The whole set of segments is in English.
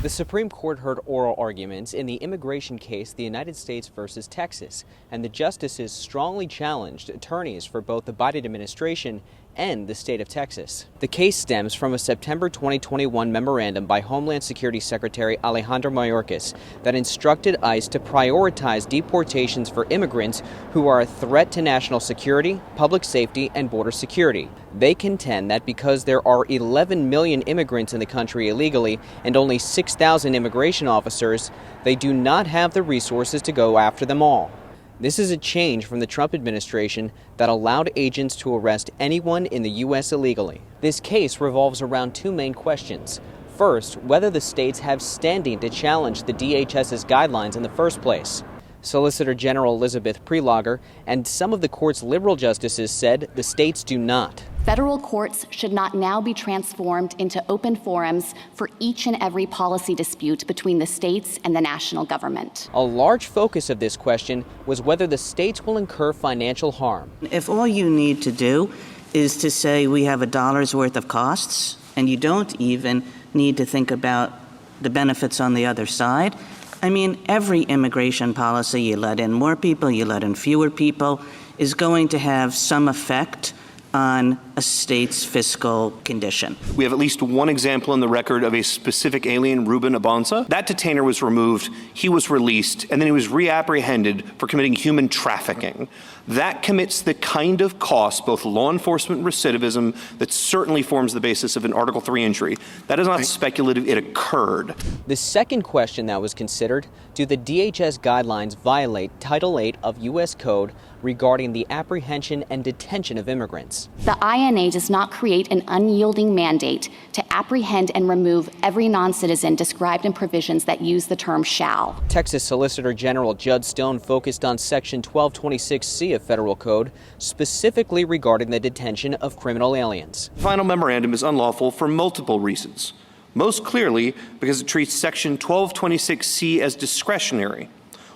The Supreme Court heard oral arguments in the immigration case the United States versus Texas, and the justices strongly challenged attorneys for both the Biden administration and the state of Texas. The case stems from a September 2021 memorandum by Homeland Security Secretary Alejandro Mayorkas that instructed ICE to prioritize deportations for immigrants who are a threat to national security, public safety, and border security. They contend that because there are 11 million immigrants in the country illegally and only 6,000 immigration officers, they do not have the resources to go after them all. This is a change from the Trump administration that allowed agents to arrest anyone in the U.S. illegally. This case revolves around two main questions. First, whether the states have standing to challenge the DHS's guidelines in the first place. Solicitor General Elizabeth Prelogar and some of the court's liberal justices said the states do not. Federal courts should not now be transformed into open forums for each and every policy dispute between the states and the national government. A large focus of this question was whether the states will incur financial harm. If all you need to do is to say we have $1 worth of costs, and you don't even need to think about the benefits on the other side, I mean, every immigration policy, you let in more people, you let in fewer people, is going to have some effect on a state's fiscal condition. We have at least one example in the record of a specific alien, Ruben Abanza. That detainer was removed, he was released, and then he was reapprehended for committing human trafficking. That commits the kind of cost, both law enforcement and recidivism, that certainly forms the basis of an Article III injury. That is not speculative, it occurred. The second question that was considered, do the DHS guidelines violate Title VIII of U.S. Code regarding the apprehension and detention of immigrants? The INA does not create an unyielding mandate to apprehend and remove every non-citizen described in provisions that use the term shall. Texas Solicitor General Judd Stone focused on Section 1226C of Federal Code, specifically regarding the detention of criminal aliens. The final memorandum is unlawful for multiple reasons. Most clearly because it treats Section 1226C as discretionary,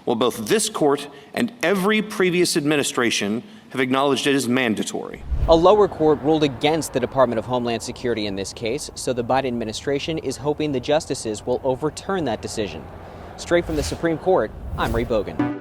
while both this court and every previous administration have acknowledged it as mandatory. A lower court ruled against the Department of Homeland Security in this case, so the Biden administration is hoping the justices will overturn that decision. Straight from the Supreme Court, I'm Ray Bogan.